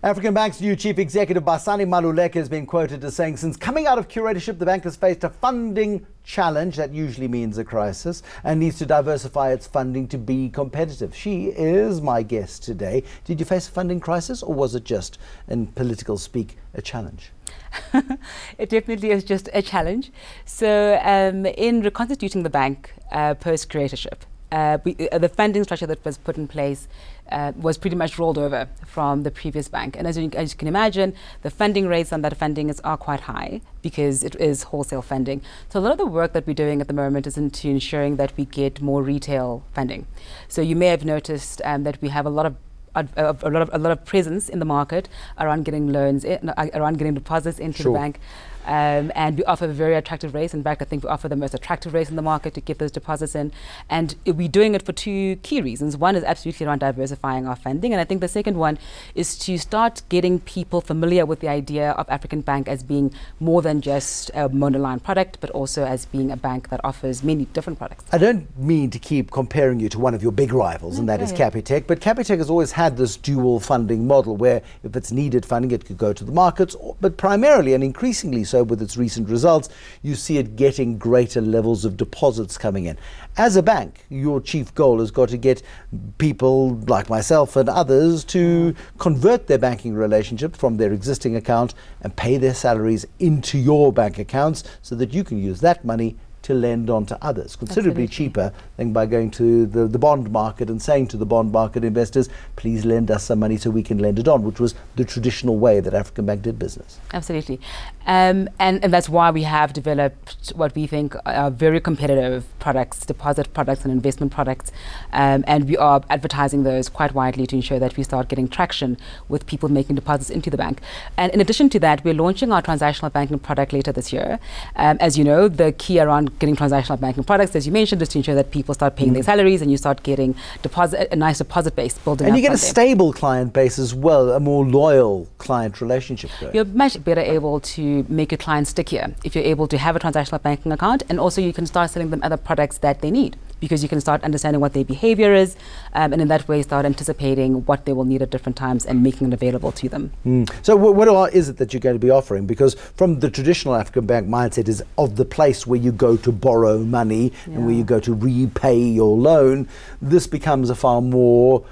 African Bank's new chief executive, Basani Maluleke, has been quoted as saying, since coming out of curatorship, the bank has faced a funding challenge, that usually means a crisis, and needs to diversify its funding to be competitive. She is my guest today. Did you face a funding crisis, or was it just, in political speak, a challenge? It definitely is just a challenge. So in reconstituting the bank post-curatorship, the funding structure that was put in place was pretty much rolled over from the previous bank. And as you can imagine, the funding rates on that funding are quite high because it is wholesale funding. So a lot of the work that we're doing at the moment is into ensuring that we get more retail funding. So you may have noticed that we have a lot of presence in the market around getting loans, around getting deposits into the bank. And we offer very attractive rates. In fact, I think we offer the most attractive rates in the market to get those deposits in. And we're doing it for two key reasons. One is absolutely around diversifying our funding. And I think the second one is to start getting people familiar with the idea of African Bank as being more than just a monoline product, but also as being a bank that offers many different products. I don't mean to keep comparing you to one of your big rivals, and that is Capitec. But Capitec has always had this dual funding model where if it's needed funding, it could go to the markets, but primarily and increasingly so with its recent results, you see it getting greater levels of deposits coming in. As a bank, your chief goal has got to get people like myself and others to convert their banking relationship from their existing account and pay their salaries into your bank accounts so that you can use that money to lend on to others, considerably cheaper than by going to the bond market and saying to the bond market investors, please lend us some money so we can lend it on, which was the traditional way that African Bank did business. Absolutely. And that's why we have developed what we think are very competitive products, deposit products and investment products. And we are advertising those quite widely to ensure that we start getting traction with people making deposits into the bank. And in addition to that, we're launching our transactional banking product later this year. As you know, the key around getting transactional banking products, as you mentioned, is to ensure that people start paying their salaries and you start getting a nice deposit base building up. And you get a stable client base as well, a more loyal client relationship going. You're much better able to make your clients stickier if you're able to have a transactional banking account, and also you can start selling them other products that they need, because you can start understanding what their behavior is, and in that way start anticipating what they will need at different times and making it available to them. So what is it that you're going to be offering? Because from the traditional African Bank mindset is of the place where you go to borrow money and where you go to repay your loan, this becomes a far more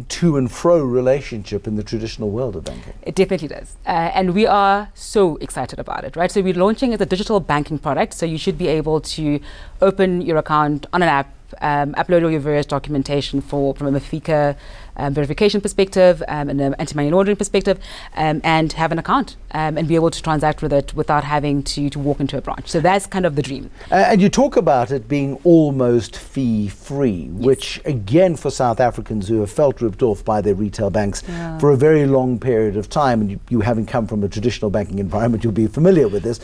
to and fro relationship in the traditional world of banking. It definitely does. And we are so excited about it, right? So we're launching as a digital banking product. So you should be able to open your account on an app, upload all your various documentation from a FICA verification perspective and an anti-money laundering perspective, and have an account and be able to transact with it without having to walk into a branch. So that's kind of the dream. And you talk about it being almost fee-free, which again for South Africans who have felt ripped off by their retail banks for a very long period of time, and you having come from a traditional banking environment, you'll be familiar with this,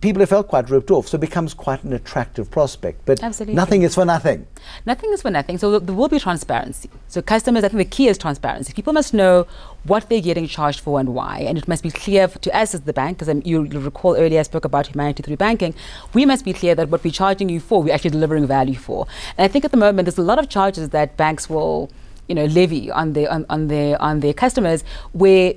people have felt quite ripped off, so it becomes quite an attractive prospect. But nothing is for nothing. Nothing is for nothing. So there will be transparency. So customers, I think the key is transparency. People must know what they're getting charged for and why, and it must be clear to us as the bank, because you'll recall earlier I spoke about humanity through banking. We must be clear that what we're charging you for, we're actually delivering value for. And I think at the moment there's a lot of charges that banks will, levy on their customers where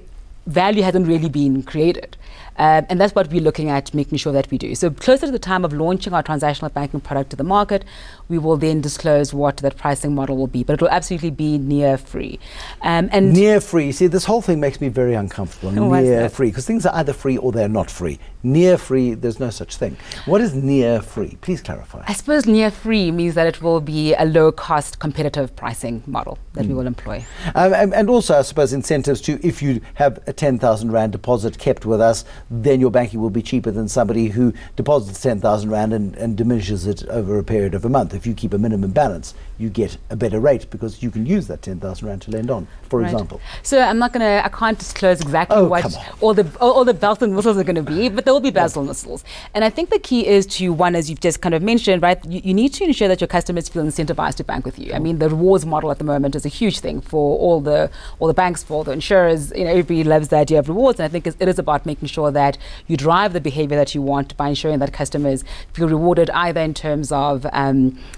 value hasn't really been created. And that's what we're looking at, making sure that we do. So closer to the time of launching our transactional banking product to the market, we will then disclose what that pricing model will be. But it will absolutely be near free. And near free, see, this whole thing makes me very uncomfortable. Near free, because things are either free or they're not free. Near free, there's no such thing. What is near free? Please clarify. I suppose near free means that it will be a low-cost, competitive pricing model that we will employ. And also, I suppose, incentives to, if you have a 10,000 Rand deposit kept with us, then your banking will be cheaper than somebody who deposits 10,000 Rand and diminishes it over a period of a month. If you keep a minimum balance, you get a better rate because you can use that 10,000 Rand to lend on, for example. So I can't disclose exactly what all the bells and whistles are going to be, but there will be bells and whistles. And I think the key is to, one, as you've just kind of mentioned, right, you need to ensure that your customers feel incentivized to bank with you. I mean, the rewards model at the moment is a huge thing for all the banks, for all the insurers. Everybody loves the idea of rewards, and I think it is about making sure that you drive the behavior that you want by ensuring that customers feel rewarded either in terms of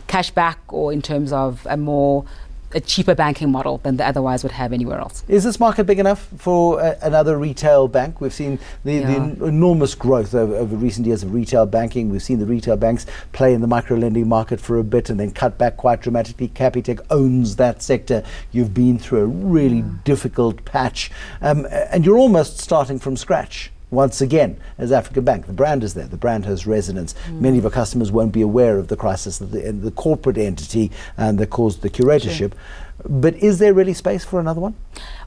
cash back or in terms of a more a cheaper banking model than they otherwise would have anywhere else. Is this market big enough for another retail bank? We've seen the enormous growth over recent years of retail banking. We've seen the retail banks play in the micro-lending market for a bit and then cut back quite dramatically. Capitec owns that sector. You've been through a really difficult patch, and you're almost starting from scratch. Once again, as African Bank, the brand is there, the brand has resonance. Many of our customers won't be aware of the crisis that the corporate entity that caused the curatorship. Sure. But is there really space for another one?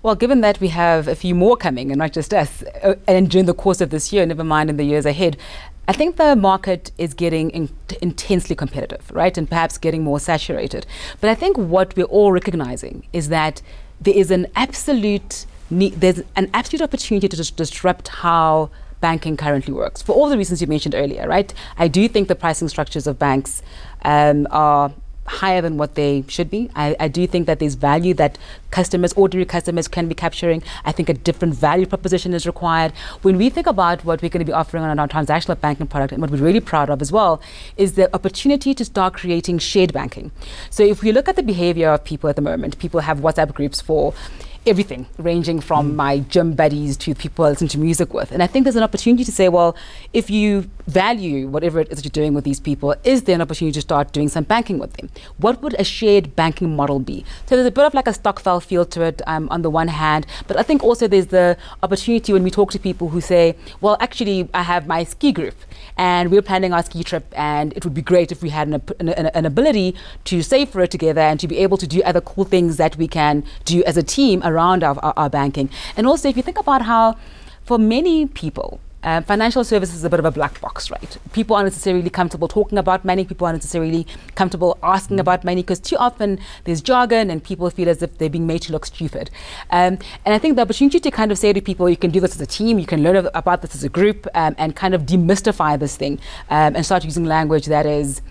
Well, given that we have a few more coming, and not just us, and during the course of this year, never mind in the years ahead, I think the market is getting intensely competitive, right? And perhaps getting more saturated. But I think what we're all recognizing is that there is an absolute there's an absolute opportunity to disrupt how banking currently works for all the reasons you mentioned earlier, right? I do think the pricing structures of banks are higher than what they should be. I do think that there's value that ordinary customers can be capturing. I think a different value proposition is required. When we think about what we're going to be offering on our transactional banking product, and what we're really proud of as well, is the opportunity to start creating shared banking. So if we look at the behavior of people at the moment, people have WhatsApp groups for everything, ranging from my gym buddies to people I listen to music with. And I think there's an opportunity to say, well, if you value whatever it is that you're doing with these people, is there an opportunity to start doing some banking with them? What would a shared banking model be? So there's a bit of like a Stockfell feel to it on the one hand, but I think also there's the opportunity when we talk to people who say, well, actually, I have my ski group and we're planning our ski trip, and it would be great if we had an ability to save for it together and to be able to do other cool things that we can do as a team around our banking. And also, if you think about how, for many people, financial services is a bit of a black box, right? People aren't necessarily comfortable talking about money. People aren't necessarily comfortable asking about money, because too often there's jargon and people feel as if they're being made to look stupid. And I think the opportunity to kind of say to people, you can do this as a team, you can learn about this as a group, and kind of demystify this thing, and start using language that is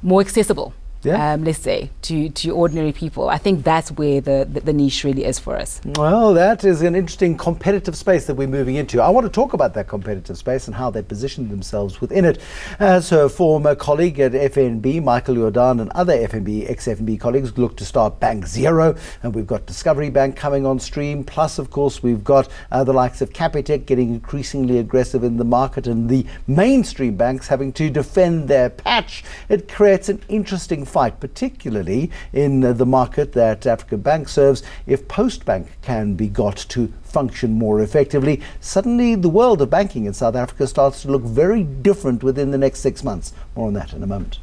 more accessible. Let's say, to ordinary people. I think that's where the niche really is for us. Well, that is an interesting competitive space that we're moving into. I want to talk about that competitive space and how they position themselves within it. So a former colleague at FNB, Michael Jordan, and other ex-FNB colleagues look to start Bank Zero, and we've got Discovery Bank coming on stream. Plus, of course, we've got the likes of Capitec getting increasingly aggressive in the market, and the mainstream banks having to defend their patch. It creates an interesting fight, particularly in the market that African Bank serves. If Postbank can be got to function more effectively, suddenly the world of banking in South Africa starts to look very different within the next 6 months. More on that in a moment.